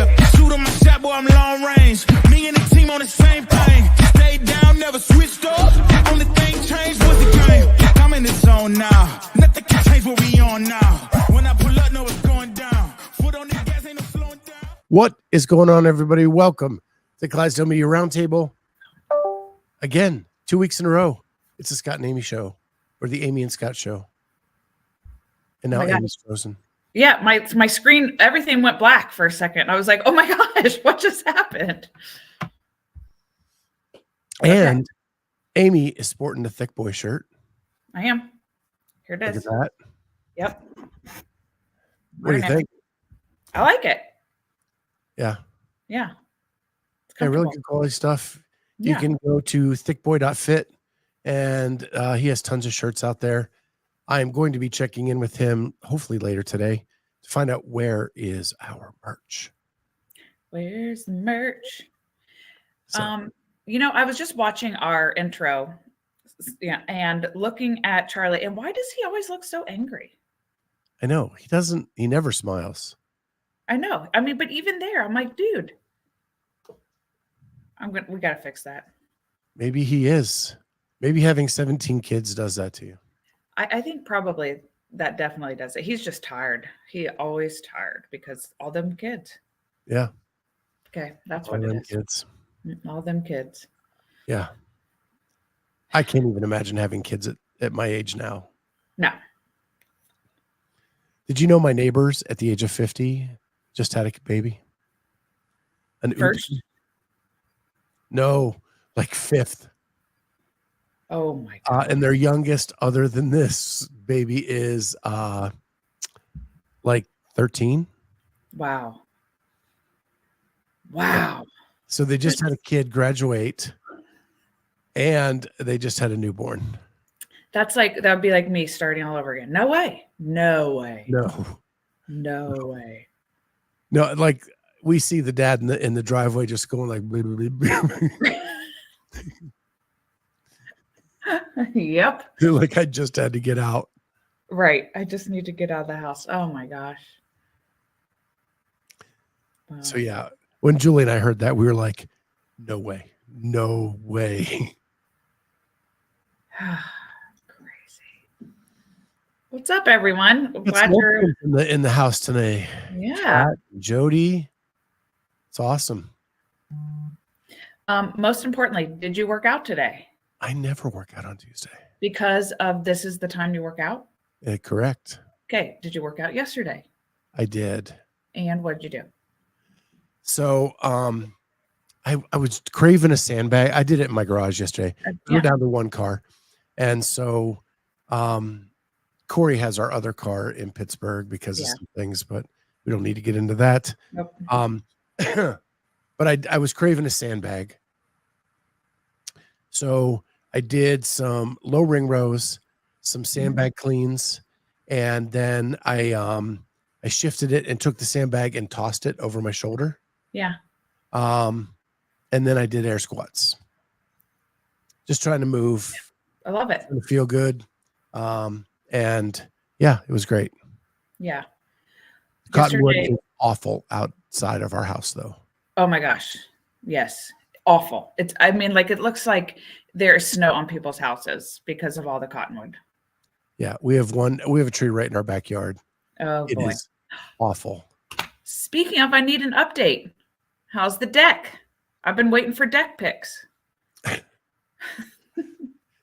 Yeah, shoot on my shot, boy, I'm long range. Me and the team on the same thing. Stayed down, never switched up. Only thing changed was the game. I'm in the zone now. Nothing can change what we on now. When I pull up, know it's going down. Foot on the gas, ain't no slowing down. What is going on, everybody? Welcome to Clydesdale Media Roundtable. Again, 2 weeks in a row. It's the Scott and Amy show, or the Amy and Scott show. And now Amy's frozen. Yeah, my screen, everything went black for a second. I was like, oh my gosh, what just happened? And Amy is sporting the thick boy shirt. I am. Here it is. Look at that. Yep. What do you think? I like it. Yeah. Yeah. Yeah, really good quality stuff. You can go to thickboy.fit, and he has tons of shirts out there. I am going to be checking in with him hopefully later today to find out where is our merch. Where's the merch? So, You know, I was just watching our intro, and looking at Charlie, and why does he always look so angry? I know he never smiles. I know. I mean, but even there, I'm like, dude, we got to fix that. Maybe he is. Maybe having 17 kids does that to you. I think probably that definitely does it. He's just tired. He always tired because all them kids. Yeah. Okay. That's All what it them is. kids. All them kids. Yeah. I can't even imagine having kids at my age now. No. Did you know my neighbors at the age of 50 just had a baby? First? No, like fifth. Oh my God. And their youngest, other than this baby, is like 13. Wow. Wow. So they just had a kid graduate, and they just had a newborn. That would be like me starting all over again. No way. No way. No way. No, like we see the dad in the driveway just going like blah, blah, blah. Yep. Like I just had to get out. Right. I just need to get out of the house. Oh my gosh. Wow. So yeah, when Julie and I heard that, we were like, no way. Crazy. What's up, everyone? Glad you're in the house today. Yeah. Pat, Jody. It's awesome. Most importantly, did you work out today? I never work out on Tuesday. Because of this is the time you work out? Correct. Okay. Did you work out yesterday? I did. And what did you do? So I was craving a sandbag. I did it in my garage yesterday. We're down to one car. And so Corey has our other car in Pittsburgh because of some things, but we don't need to get into that. Nope. But I was craving a sandbag. So I did some low ring rows, some sandbag cleans, and then I shifted it and took the sandbag and tossed it over my shoulder. Yeah. And then I did air squats. Just trying to move. I love it. Feel good. And yeah, it was great. Yeah. Cottonwood is awful outside of our house though. Oh my gosh. Yes. Awful. It looks like there's snow on people's houses because of all the cottonwood. Yeah. We have a tree right in our backyard. Oh, it is awful. Speaking of, I need an update. How's the deck? I've been waiting for deck pics.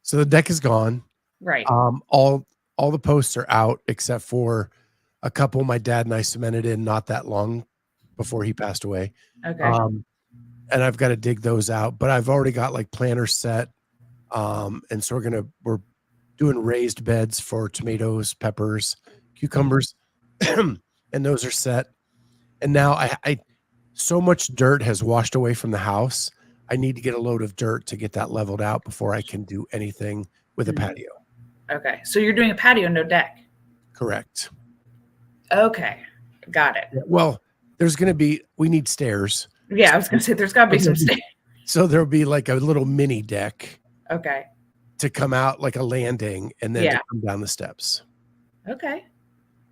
So the deck is gone. Right. All the posts are out except for a couple my dad and I cemented in not that long before he passed away. Okay. And I've got to dig those out, but I've already got like planters set. And so we're doing raised beds for tomatoes, peppers, cucumbers, and those are set. And now I so much dirt has washed away from the house. I need to get a load of dirt to get that leveled out before I can do anything with a patio. Okay. So you're doing a patio, no deck. Correct. Okay. Got it. Well, we need stairs. Yeah, I was going to say there's got to be some stairs. So there'll be like a little mini deck. Okay. To come out like a landing and then to come down the steps. Okay.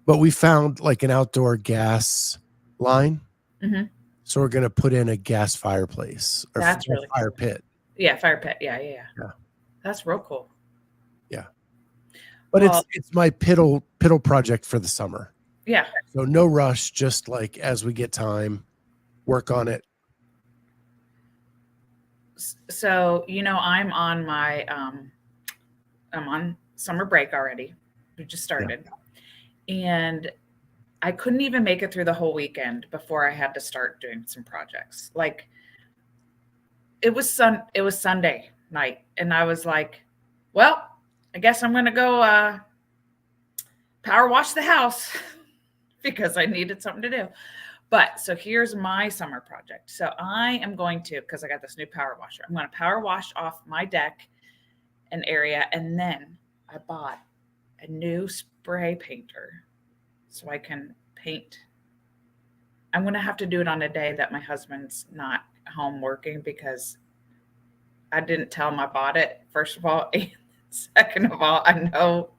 But we found like an outdoor gas line. Mm-hmm. So we're going to put in a gas fireplace or That's really fire cool. pit. Yeah, fire pit. Yeah. Yeah. That's real cool. Yeah. But Well, it's my piddle project for the summer. yeah. So no rush, just like as we get time, work on it. So, I'm on my I'm on summer break already. We just started. And I couldn't even make it through the whole weekend before I had to start doing some projects. Like it was Sunday night and I was like, well, I guess I'm going to go power wash the house because I needed something to do. But so here's my summer project. So I am going to, because I got this new power washer, I'm going to power wash off my deck and area. And then I bought a new spray painter so I can paint. I'm going to have to do it on a day that my husband's not home working because I didn't tell him I bought it, first of all. And second of all, I know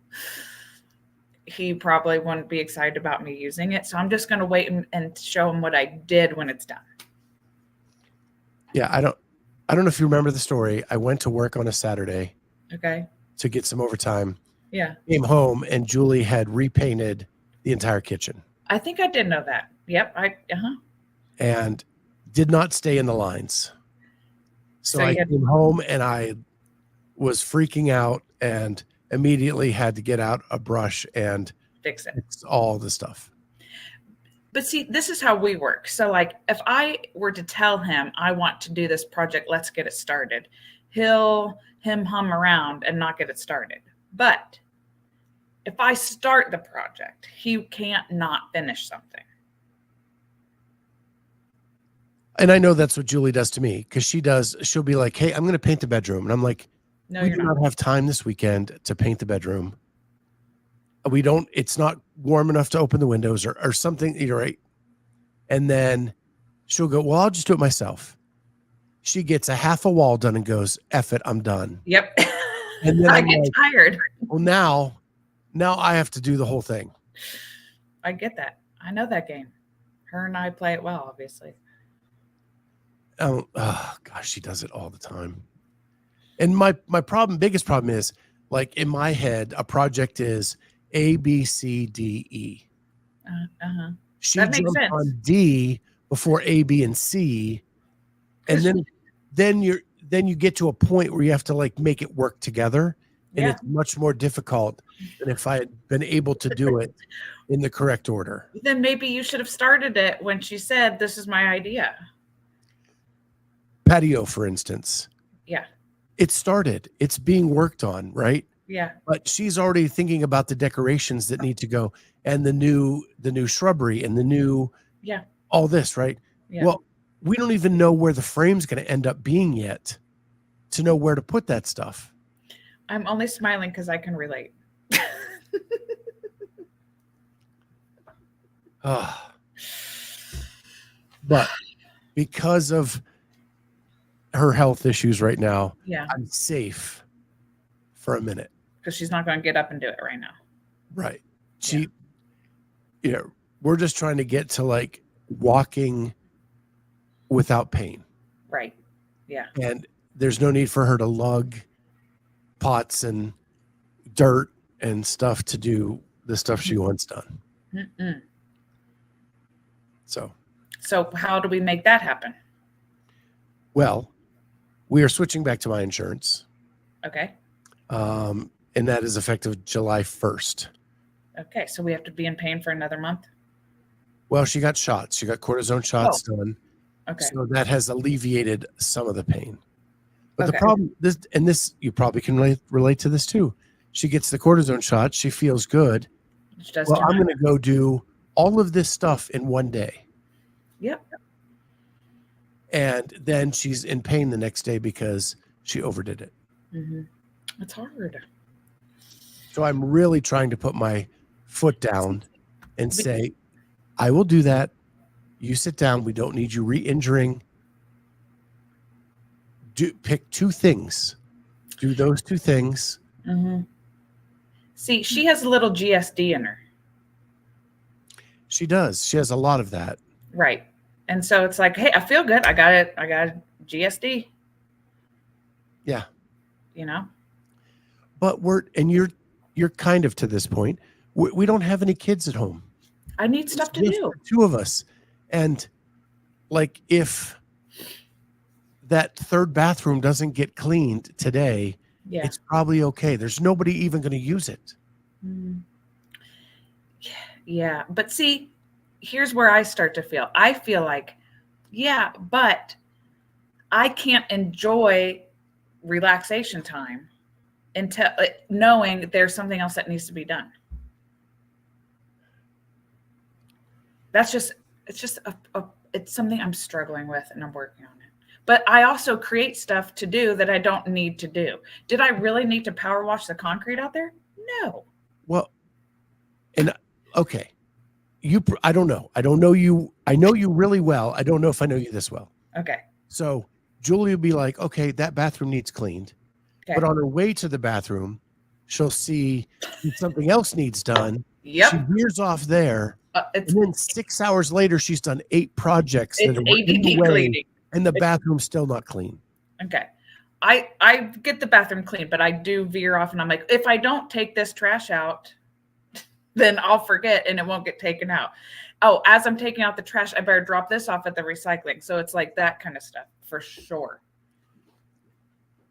he probably wouldn't be excited about me using it. So I'm just going to wait and show him what I did when it's done. Yeah, I don't know if you remember the story. I went to work on a Saturday. Okay. To get some overtime. Yeah. Came home and Julie had repainted the entire kitchen. I think I did know that. Yep. And did not stay in the lines. So I came home and I was freaking out and immediately had to get out a brush and fix all the stuff. But see, this is how we work. So like if I were to tell him I want to do this project, let's get it started, he'll hum around and not get it started. But if I start the project, he can't not finish something. And I know that's what Julie does to me because she'll be like, hey, I'm going to paint the bedroom. And I'm like, no, we do not have time this weekend to paint the bedroom. It's not warm enough to open the windows or something. You're right. And then she'll go, well, I'll just do it myself. She gets a half a wall done and goes, F it, I'm done. Yep. And then I get tired. Well, now I have to do the whole thing. I get that. I know that game. Her and I play it well, obviously. Oh gosh, she does it all the time. And my biggest problem is, like, in my head, a project is A, B, C, D, E. She that makes jumped sense. on D before A, B, and C, and then you get to a point where you have to like make it work together, and it's much more difficult than if I had been able to do it in the correct order. Then maybe you should have started it when she said, "This is my idea." Patio, for instance. Yeah. It started. It's being worked on, right? Yeah. But she's already thinking about the decorations that need to go and the new shrubbery and the new all this, right? Yeah. Well, we don't even know where the frame's going to end up being yet to know where to put that stuff. I'm only smiling because I can relate. But because of her health issues right now, I'm safe for a minute. Because she's not going to get up and do it right now. Right. We're just trying to get to like walking without pain. Right. Yeah. And there's no need for her to lug pots and dirt and stuff to do the stuff she wants done. Mm-mm. So how do we make that happen? Well, we are switching back to my insurance. Okay. And that is effective July 1st. Okay. So we have to be in pain for another month? Well, she got shots. She got cortisone shots done. Okay. So that has alleviated some of the pain. But the problem, this you probably can relate to this too. She gets the cortisone shot. She feels good. Well, I'm going to go do all of this stuff in one day. Yep. And then she's in pain the next day because she overdid it. Mm-hmm. It's hard. So I'm really trying to put my foot down and say, I will do that. You sit down. We don't need you re-injuring. Pick two things. Do those two things. Mm-hmm. See, she has a little GSD in her. She does. She has a lot of that. Right. And so it's like, hey, I feel good. I got it. I got GSD. Yeah. You know? But you're kind of to this point. We don't have any kids at home. I need stuff to do. The two of us. And like, if that third bathroom doesn't get cleaned today, it's probably okay. There's nobody even going to use it. Yeah. But see, here's where I start to feel. I feel like, yeah, but I can't enjoy relaxation time until knowing there's something else that needs to be done. That's just, it's something I'm struggling with and I'm working on it. But I also create stuff to do that I don't need to do. Did I really need to power wash the concrete out there? No. Well, and okay. I don't know. I don't know you. I know you really well. I don't know if I know you this well. Okay. So Julie will be like, okay, that bathroom needs cleaned. Okay. But on her way to the bathroom, she'll see something else needs done. Yep. She veers off there. And then 6 hours later, she's done 8 projects that are in the way, cleaning. And the bathroom's still not clean. Okay. I get the bathroom clean, but I do veer off and I'm like, if I don't take this trash out, then I'll forget and it won't get taken out. Oh, as I'm taking out the trash, I better drop this off at the recycling. So it's like that kind of stuff for sure.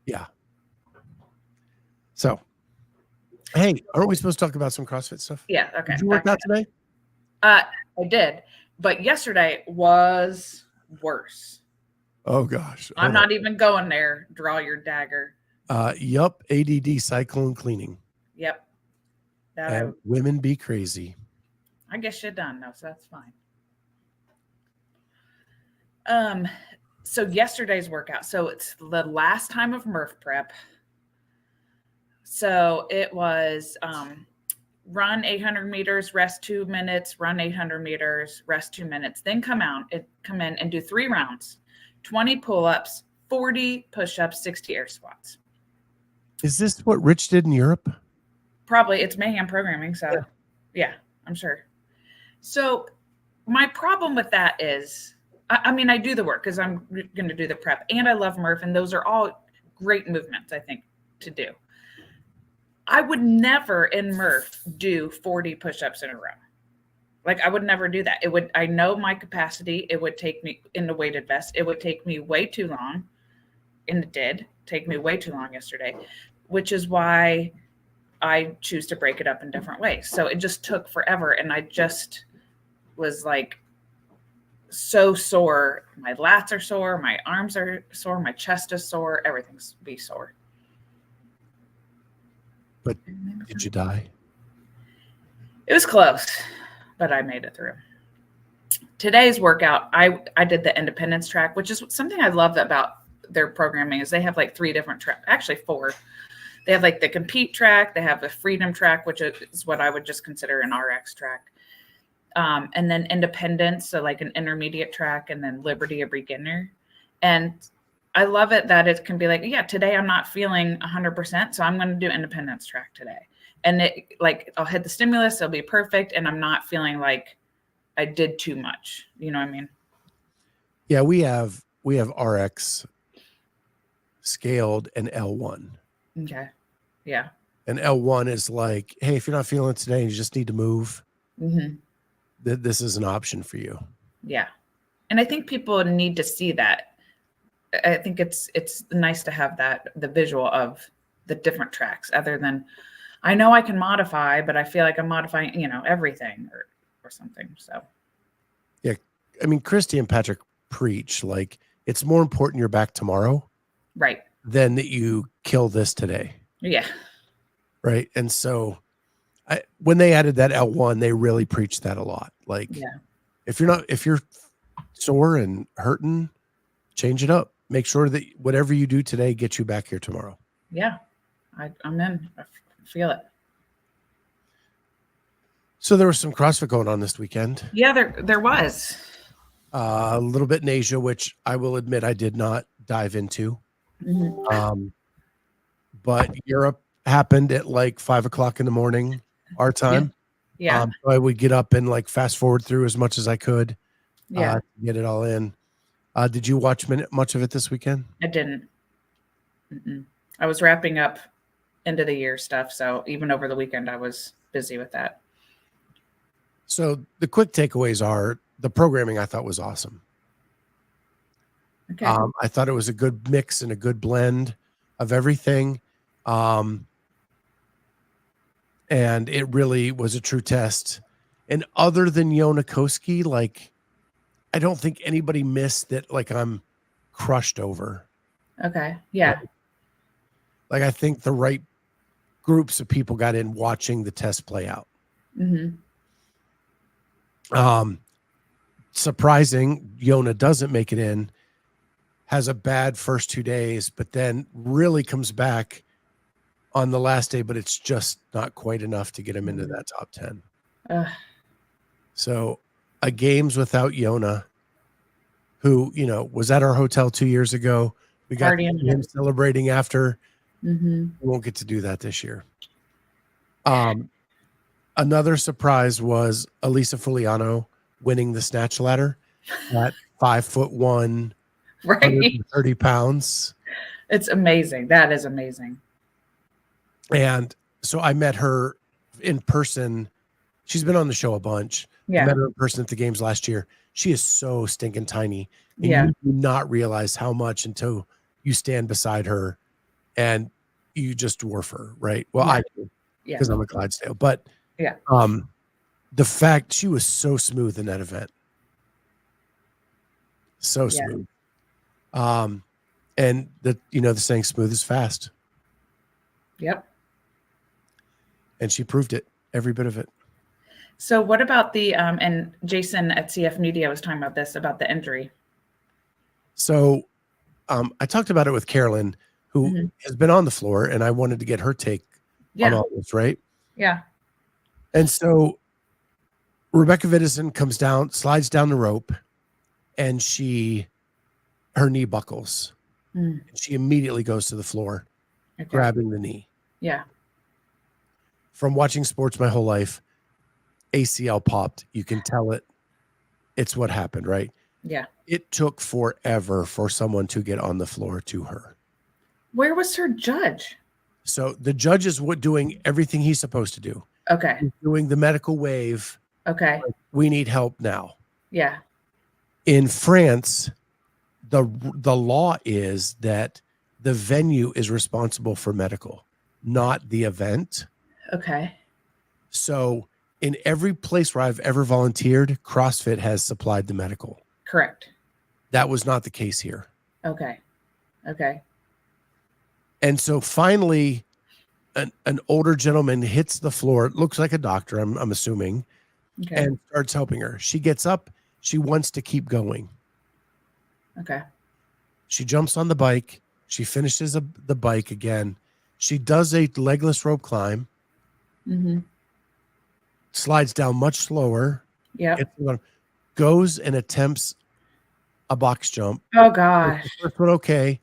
Yeah. So, hey, aren't we supposed to talk about some CrossFit stuff? Yeah. Okay. Did you work out today? I did, but yesterday was worse. Oh gosh. I'm not even going there. Draw your dagger. Yup. ADD cyclone cleaning. Yep. And women be crazy. I guess you're done though, so that's fine. So yesterday's workout. So it's the last time of MURPH prep. So it was run 800 meters, rest 2 minutes, run 800 meters, rest 2 minutes, then come in and do 3 rounds, 20 pull-ups, 40 push-ups, 60 air squats. Is this what Rich did in Europe? Probably. It's mayhem programming. So yeah, I'm sure. So my problem with that is, I mean, I do the work because I'm going to do the prep and I love MURPH and those are all great movements, I think, to do. I would never in MURPH do 40 push-ups in a row. Like I would never do that. I know my capacity. It would take me in the weighted vest. It would take me way too long. And it did take me way too long yesterday, which is why I choose to break it up in different ways. So it just took forever. And I just was like so sore. My lats are sore. My arms are sore. My chest is sore. Everything's sore. But did you die? It was close, but I made it through. Today's workout, I did the independence track, which is something I love about their programming is they have like 3 different tracks, actually 4. They have like the compete track, they have the freedom track, which is what I would just consider an RX track. And then independence, so like an intermediate track, and then liberty, a beginner. And I love it that it can be like, yeah, today I'm not feeling 100%, so I'm going to do independence track today. And it like I'll hit the stimulus, it'll be perfect, and I'm not feeling like I did too much. You know what I mean? Yeah, we have RX scaled and L1. Okay. Yeah. And L1 is like, hey, if you're not feeling it today and you just need to move, this is an option for you. Yeah. And I think people need to see that. I think it's nice to have the visual of the different tracks other than I know I can modify, but I feel like I'm modifying, everything or something. So. Yeah. I mean, Christy and Patrick preach like it's more important you're back tomorrow. Right. Than that you kill this today. Yeah. Right. And so when they added that L1, they really preached that a lot. Like if you're sore and hurting, change it up. Make sure that whatever you do today gets you back here tomorrow. Yeah. I'm in. I feel it. So there was some CrossFit going on this weekend. Yeah, there was. A little bit in Asia, which I will admit I did not dive into. But Europe happened at like 5 o'clock in the morning, our time. Yeah. So I would get up and like fast forward through as much as I could. Yeah. to get it all in. Did you watch much of it this weekend? I didn't. Mm-mm. I was wrapping up end of the year stuff, so even over the weekend I was busy with that. So the quick takeaways are the programming I thought was awesome. Okay. I thought it was a good mix and a good blend of everything. And it really was a true test. And other than Yona Koski, like, I don't think anybody missed that, like, I'm crushed over. Okay. Yeah. Like, I think the right groups of people got in watching the test play out. Mm-hmm. Surprising, Yona doesn't make it in, has a bad first 2 days, but then really comes back on the last day, but it's just not quite enough to get him into that top 10. So a games without Yona, who, you know, was at our hotel 2 years ago. We got him celebrating after. Mm-hmm. We won't get to do that this year. Another surprise was Elisa Fuliano winning the snatch ladder at 5'1", Right. 130 pounds. It's amazing. That is amazing. And so I met her in person. She's been on the show a bunch. Yeah. I met her in person at the games last year. She is so stinking tiny. And Yeah. you do not realize how much until you stand beside her and you just dwarf her, right? Well, Yeah. I do, because I'm a Clydesdale. But yeah, the fact she was so smooth in that event. So smooth. And the saying smooth is fast. Yep. And she proved it, every bit of it. So what about the and Jason at CF Media was talking about this, about the injury. So I talked about it with Carolyn, who has been on the floor, and I wanted to get her take on all this, right? Yeah. And so Rebecca Vidison comes down, slides down the rope, and her knee buckles. And she immediately goes to the floor, grabbing the knee. Yeah. From watching sports my whole life, ACL popped. You can tell it. It's what happened, right? Yeah. It took forever for someone to get on the floor to her. Where was her judge? So the judge is doing everything he's supposed to do. Okay. He's doing the medical wave. Okay. Like, we need help now. Yeah. In France, the law is that the venue is responsible for medical, not the event. Okay. So in every place where I've ever volunteered, CrossFit has supplied the medical. Correct. That was not the case here. Okay. Okay. And so finally, an older gentleman hits the floor. It looks like a doctor, I'm assuming, and starts helping her. She gets up. She wants to keep going. Okay. She jumps on the bike. She finishes the bike again. She does a legless rope climb. Slides down much slower. Yeah. Goes and attempts a box jump. Oh gosh. The first one, okay.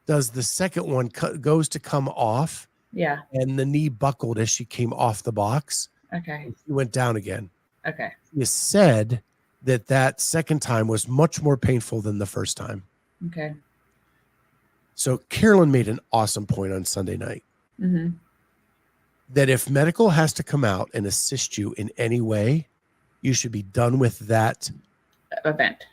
Does the second one goes to come off. Yeah. And the knee buckled as she came off the box. Okay. She went down again. Okay. She said that second time was much more painful than the first time. Okay. So Carolyn made an awesome point on Sunday night. That if medical has to come out and assist you in any way, you should be done with that event.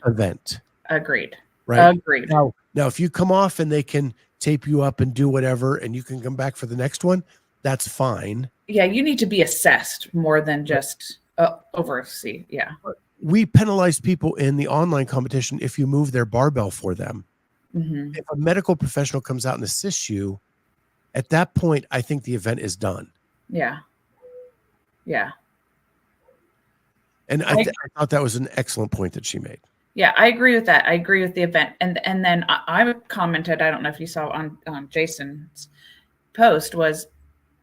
Agreed. Right. Agreed. Now, if you come off and they can tape you up and do whatever, and you can come back for the next one, that's fine. Yeah, you need to be assessed more than just oversee. Yeah. We penalize people in the online competition if you move their barbell for them. If a medical professional comes out and assists you, at that point, I think the event is done. Yeah. Yeah. And I thought that was an excellent point that she made. Yeah, I agree with that. I agree with the event. And then I commented, I don't know if you saw on Jason's post, was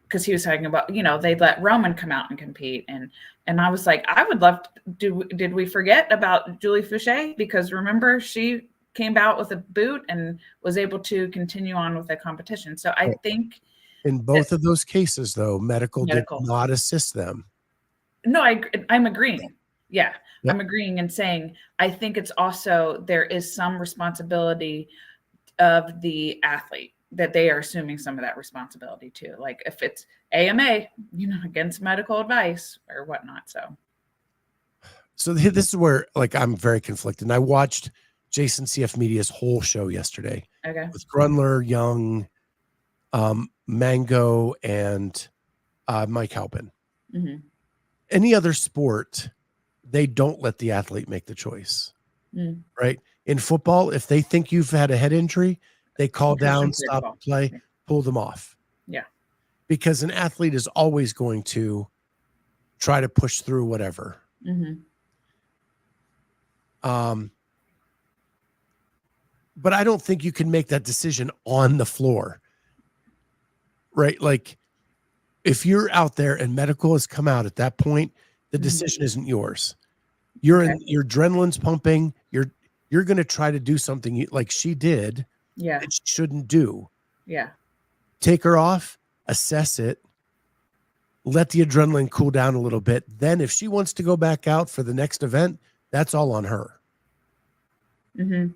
because he was talking about, they let Roman come out and compete. And I was like, I would love to did we forget about Julie Fouché? Because remember, she came out with a boot and was able to continue on with the competition. So I think in both of those cases, though, medical did not assist them. No, I'm agreeing. Yeah. Yep. I'm agreeing and saying, I think it's also, there is some responsibility of the athlete that they are assuming some of that responsibility too. Like if it's AMA, against medical advice or whatnot. So this is where like I'm very conflicted. And I watched Jason CF Media's whole show yesterday Okay. with Grunler, Young, Mango, and Mike Halpin. Mm-hmm. Any other sport, they don't let the athlete make the choice, right? In football, if they think you've had a head injury, they call down, stop the play, pull them off. Yeah. Because an athlete is always going to try to push through whatever. Mm-hmm. But I don't think you can make that decision on the floor, right? Like if you're out there and medical has come out at that point, the decision isn't yours. Your adrenaline's pumping. You're going to try to do something like she did. Yeah. That she shouldn't do. Yeah. Take her off, assess it, let the adrenaline cool down a little bit. Then if she wants to go back out for the next event, that's all on her. Mm-hmm.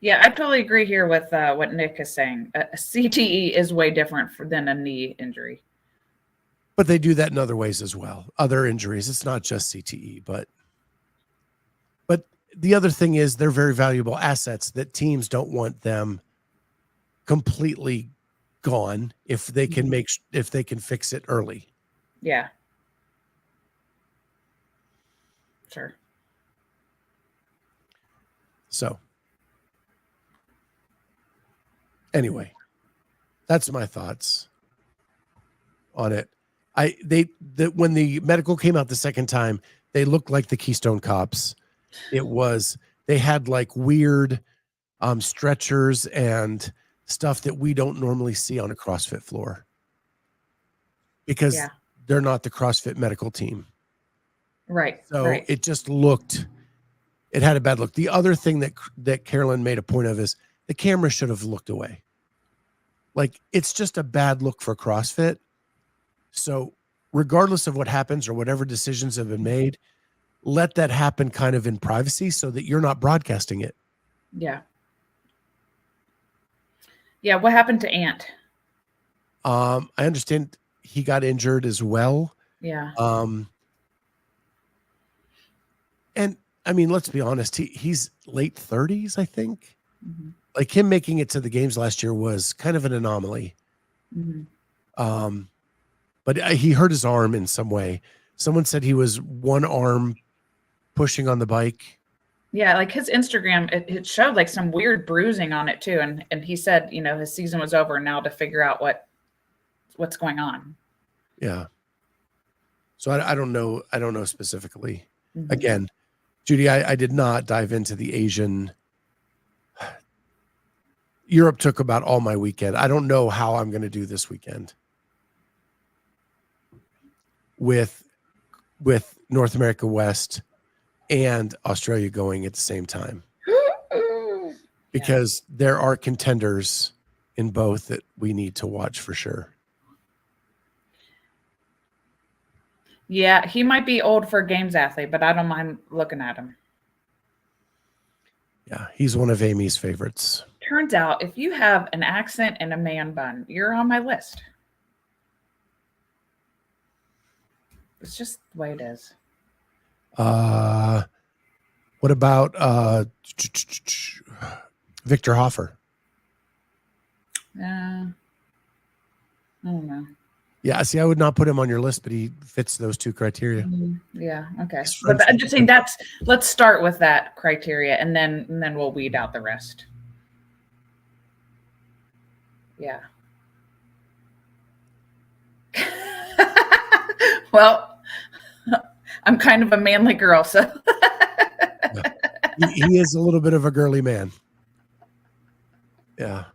Yeah, I totally agree here with what Nick is saying. A CTE is way different than a knee injury. But they do that in other ways as well. Other injuries. It's not just CTE, but the other thing is they're very valuable assets that teams don't want them completely gone if they can if they can fix it early. Yeah. Sure. So anyway, that's my thoughts on it. When the medical came out the second time, they looked like the Keystone Cops. They had like weird stretchers and stuff that we don't normally see on a CrossFit floor because they're not the CrossFit medical team. Right. So right. it just it had a bad look. The other thing that Carolyn made a point of is the camera should have looked away. Like it's just a bad look for CrossFit. So regardless of what happens or whatever decisions have been made, let that happen kind of in privacy so that you're not broadcasting it. Yeah. Yeah. What happened to Ant? I understand he got injured as well. Yeah. And I mean, let's be honest, he's late 30s, I think. Mm-hmm. Like him making it to the games last year was kind of an anomaly. Mm-hmm. But he hurt his arm in some way. Someone said he was one arm pushing on the bike. Yeah, like his Instagram, it showed like some weird bruising on it too. And he said, his season was over now to figure out what's going on. Yeah. So I don't know. I don't know specifically. Mm-hmm. Again, Judy, I did not dive into the Asian. Europe took about all my weekend. I don't know how I'm going to do this weekend with North America West and Australia going at the same time because there are contenders in both that we need to watch for sure. Yeah, he might be old for a games athlete, but I don't mind looking at him. Yeah, he's one of Amy's favorites. Turns out if you have an accent and a man bun, you're on my list. It's just the way it is. What about Victor Hoffer? I don't know. Yeah, see, I would not put him on your list, but he fits those two criteria. Yeah, okay. But I'm just saying let's start with that criteria and then we'll weed out the rest. Yeah. Well, I'm kind of a manly girl, so he is a little bit of a girly man. Yeah.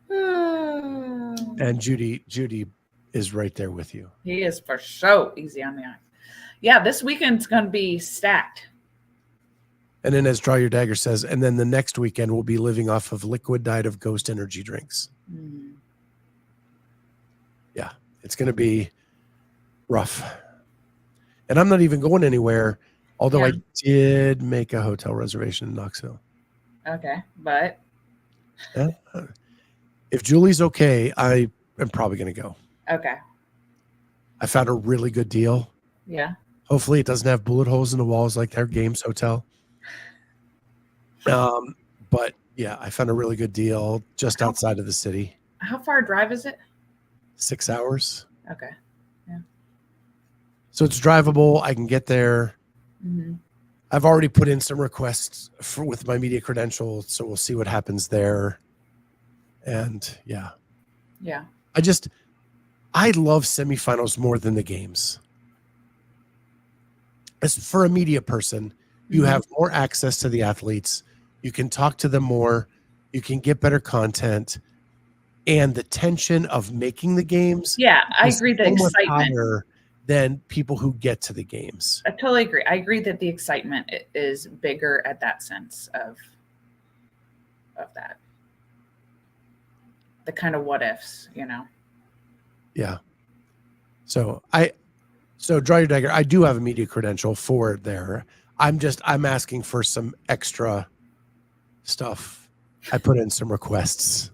And Judy is right there with you. He is for sure easy on the eyes. Yeah, this weekend's going to be stacked. And then as Draw Your Dagger says, and then the next weekend we'll be living off of liquid diet of Ghost energy drinks. Yeah, it's going to be rough. And I'm not even going anywhere, although Yeah. I did make a hotel reservation in Knoxville. Okay, but Yeah. If Julie's okay, I am probably going to go. okay. I found a really good deal. Yeah. Hopefully it doesn't have bullet holes in the walls like their Games Hotel. But yeah, I found a really good deal just outside of the city. How far a drive is it? 6 hours. Okay. Yeah. So it's drivable. I can get there. Mm-hmm. I've already put in some requests with my media credential, so we'll see what happens there. And yeah. Yeah. I love semifinals more than the games. As for a media person, you have more access to the athletes. You can talk to them more. You can get better content. And the tension of making the games. Yeah, I is agree. The so much excitement higher than people who get to the games. I totally agree. I agree that the excitement is bigger at that sense of that. The kind of what ifs, you know. Yeah. So draw your dagger. I do have a media credential for it there. I'm asking for some extra stuff. I put in some requests.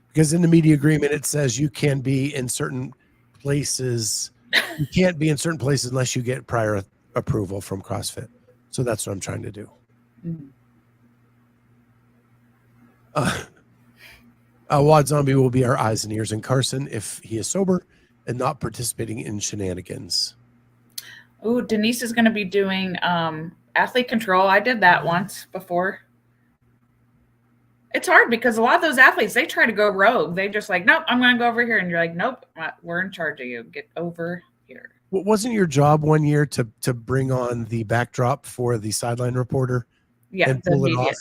Because in the media agreement, it says you can be in certain places. You can't be in certain places unless you get prior approval from CrossFit. So that's what I'm trying to do. Wad Zombie will be our eyes and ears in Carson if he is sober and not participating in shenanigans. Oh, Denise is going to be doing athlete control. I did that once before. It's hard because a lot of those athletes, they try to go rogue. They just like, nope, I'm going to go over here. And you're like, nope, we're in charge of you. Get over here. Wasn't your job one year to bring on the backdrop for the sideline reporter? Yeah, and pull it off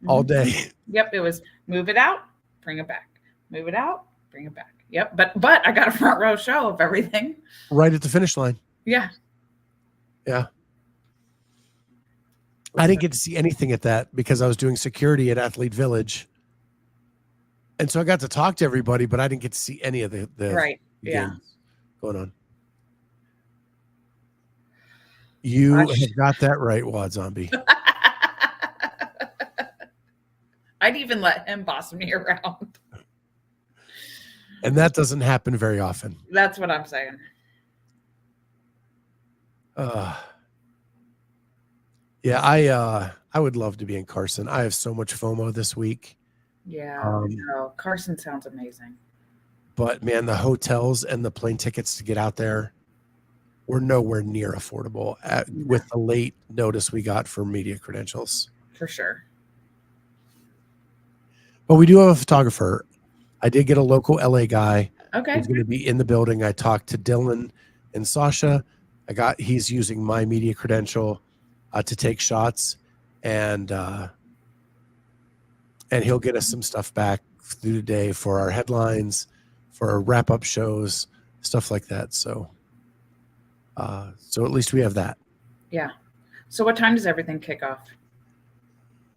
all day. Yep, it was move it out, bring it back. Move it out, bring it back. Yep, but I got a front row show of everything. Right at the finish line. Yeah. Yeah. I didn't get to see anything at that because I was doing security at Athlete Village. And so I got to talk to everybody, but I didn't get to see any of the right. games going on. You have got that right, Wad Zombie. I'd even let him boss me around. And that doesn't happen very often. That's what I'm saying. Yeah, I would love to be in Carson. I have so much FOMO this week. Yeah, Carson sounds amazing. But man, the hotels and the plane tickets to get out there were nowhere near affordable with the late notice we got for media credentials. For sure. But we do have a photographer. I did get a local LA guy. Okay. He's going to be in the building. I talked to Dylan and Sasha. He's using my media credential to take shots, and he'll get us some stuff back through the day for our headlines, for our wrap-up shows, stuff like that. So at least we have that. Yeah. So what time does everything kick off?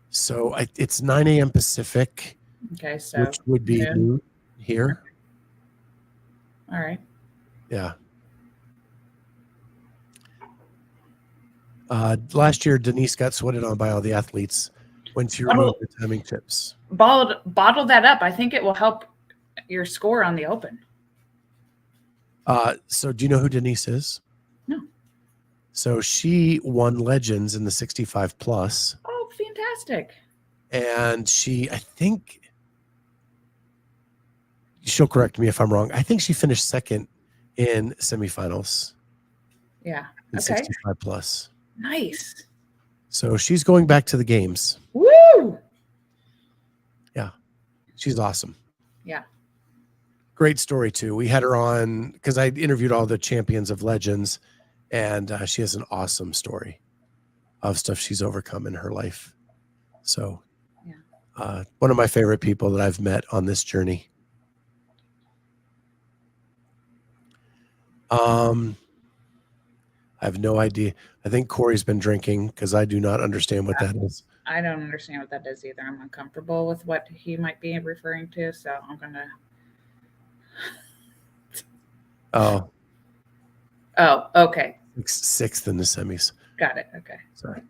So it's 9 a.m. Pacific. Okay, so which would be noon here. All right. Yeah. Last year, Denise got sweated on by all the athletes when she removed the timing chips. Bottle that up. I think it will help your score on the Open. So do you know who Denise is? No. So she won Legends in the 65 plus. Oh, fantastic. And I think she'll correct me if I'm wrong. I think she finished second in semifinals. Yeah. In 65 plus. Nice. So she's going back to the games. Woo! Yeah. She's awesome. Yeah. Great story too. We had her on because I interviewed all the champions of Legends, and she has an awesome story of stuff she's overcome in her life. So one of my favorite people that I've met on this journey. I have no idea. I think Corey's been drinking because I do not understand what that is. I don't understand what that is either. I'm uncomfortable with what he might be referring to, so I'm going to. Oh. Oh, okay. Sixth in the semis. Got it. Okay. Sorry.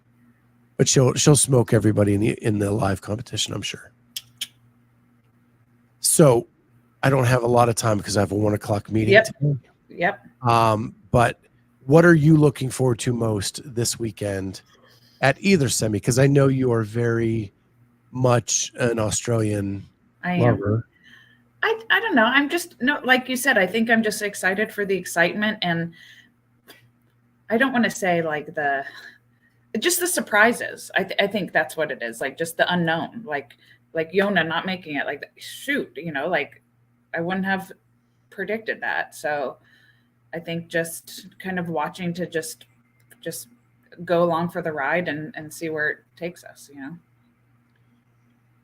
But she'll smoke everybody in the live competition, I'm sure. So I don't have a lot of time because I have a 1 o'clock meeting today. Yep. But what are you looking forward to most this weekend at either semi? Because I know you are very much an Australian lover. I don't know. I'm just like you said, I think I'm just excited for the excitement, and I don't want to say like just the surprises. I think that's what it is. Like just the unknown, like Yona not making it, like shoot, like I wouldn't have predicted that. So I think just kind of watching to just go along for the ride and see where it takes us,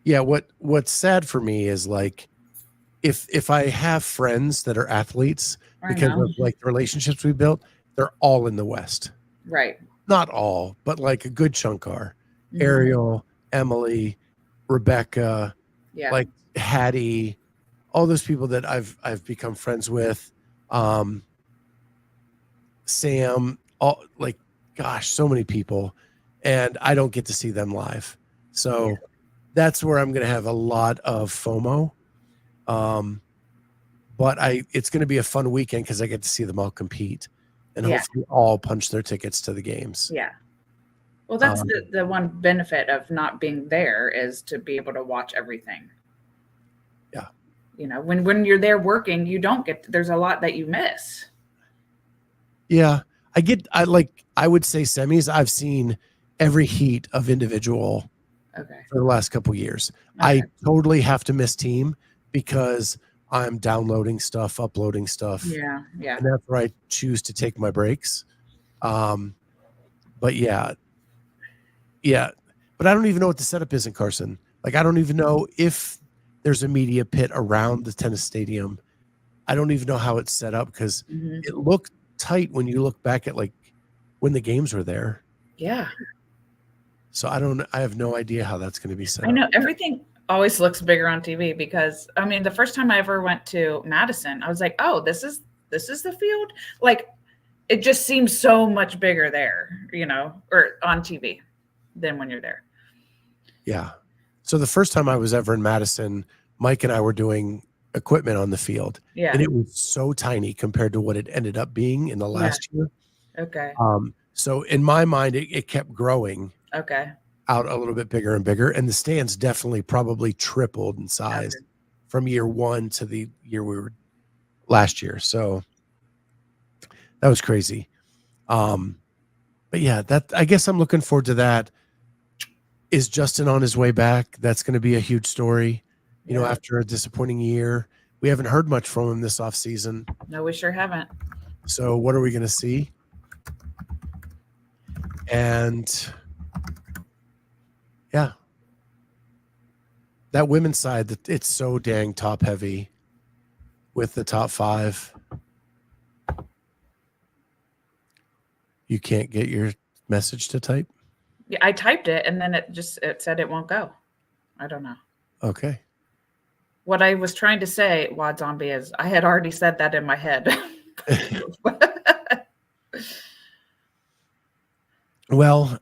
Yeah, what's sad for me is like if I have friends that are athletes because of like the relationships we built, they're all in the West. Right. Not all, but like a good chunk are. Ariel, Emily, Rebecca, like Hattie, all those people that I've become friends with. Sam, all like, gosh, so many people, and I don't get to see them live. So that's where I'm going to have a lot of FOMO. But it's going to be a fun weekend because I get to see them all compete and hopefully all punch their tickets to the games. Yeah. Well, that's the one benefit of not being there is to be able to watch everything. Yeah. When you're there working, you don't there's a lot that you miss. Yeah. I would say semis. I've seen every heat of individual for the last couple of years. I totally have to miss team because I'm downloading stuff, uploading stuff. Yeah. And that's where I choose to take my breaks. But yeah. But I don't even know what the setup is in Carson. Like, I don't even know if there's a media pit around the tennis stadium. I don't even know how it's set up because it looked tight when you look back at like when the games were there. Yeah. So I have no idea how that's going to be set up. I know everything always looks bigger on TV because I mean, the first time I ever went to Madison, I was like, oh, this is the field. Like, it just seems so much bigger there, or on TV than when you're there. Yeah. So the first time I was ever in Madison, Mike and I were doing equipment on the field. Yeah. And it was so tiny compared to what it ended up being in the last year. Okay. So in my mind, it kept growing. Okay. Out a little bit bigger and bigger. And the stands definitely probably tripled in size from year one to the year we were last year. So that was crazy. But yeah, I guess I'm looking forward to that. Is Justin on his way back? That's going to be a huge story. After a disappointing year, we haven't heard much from him this off season. No, we sure haven't. So what are we going to see? And yeah, that women's side, it's so dang top heavy with the top 5. You can't get your message to type? Yeah, I typed it and then it said it won't go. I don't know. Okay. What I was trying to say, Wad Zombie, is I had already said that in my head. Well,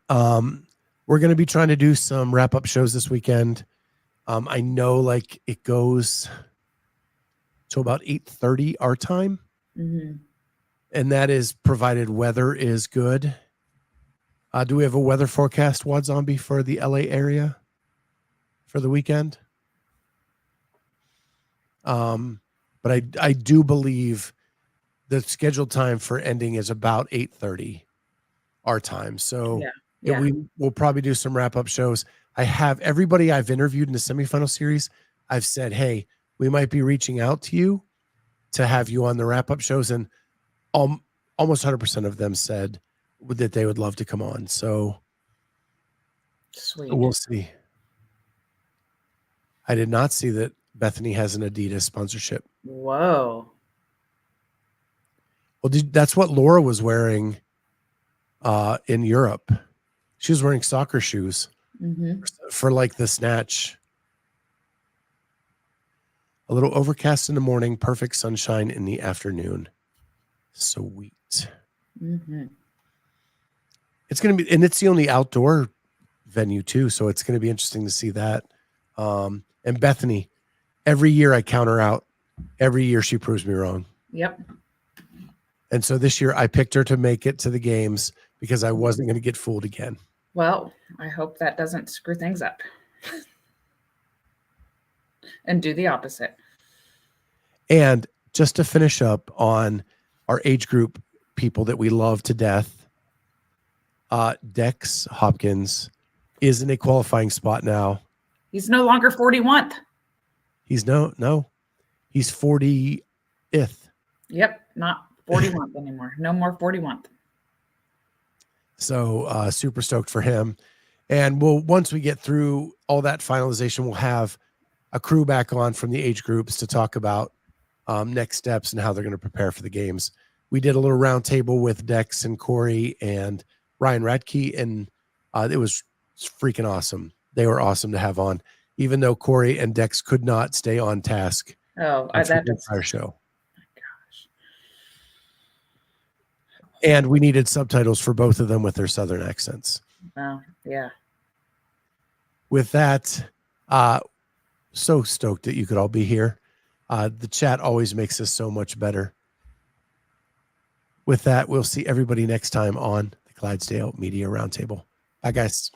we're going to be trying to do some wrap-up shows this weekend. I know like it goes to about 8:30 our time. And that is provided weather is good. Do we have a weather forecast, Wad Zombie, for the LA area for the weekend? But I do believe the scheduled time for ending is about 8:30 our time. So we will probably do some wrap-up shows. I have everybody I've interviewed in the semifinal series. I've said, hey, we might be reaching out to you to have you on the wrap-up shows. And almost 100% of them said that they would love to come on. So sweet. We'll see. I did not see that Bethany has an Adidas sponsorship. Whoa. Well, that's what Laura was wearing in Europe. She was wearing soccer shoes for like the snatch. A little overcast in the morning, perfect sunshine in the afternoon. Sweet. Mm-hmm. It's going to be, and it's the only outdoor venue too. So it's going to be interesting to see that. And Bethany, every year I count her out. Every year she proves me wrong. Yep. And so this year I picked her to make it to the games because I wasn't going to get fooled again. Well, I hope that doesn't screw things up and do the opposite. And just to finish up on our age group people that we love to death, Dex Hopkins is in a qualifying spot now. He's no longer 41th. He's he's 40th. Yep, not 41th anymore. No more 41th. So super stoked for him. And once we get through all that finalization, we'll have a crew back on from the age groups to talk about next steps and how they're going to prepare for the games. We did a little round table with Dex and Corey and Ryan Radke, and it was freaking awesome. They were awesome to have on, even though Corey and Dex could not stay on task. Oh, for that the does. entire show. My gosh. And we needed subtitles for both of them with their Southern accents. Oh, yeah. With that, so stoked that you could all be here. The chat always makes us so much better. With that, we'll see everybody next time on the Clydesdale Media Roundtable. Bye, guys.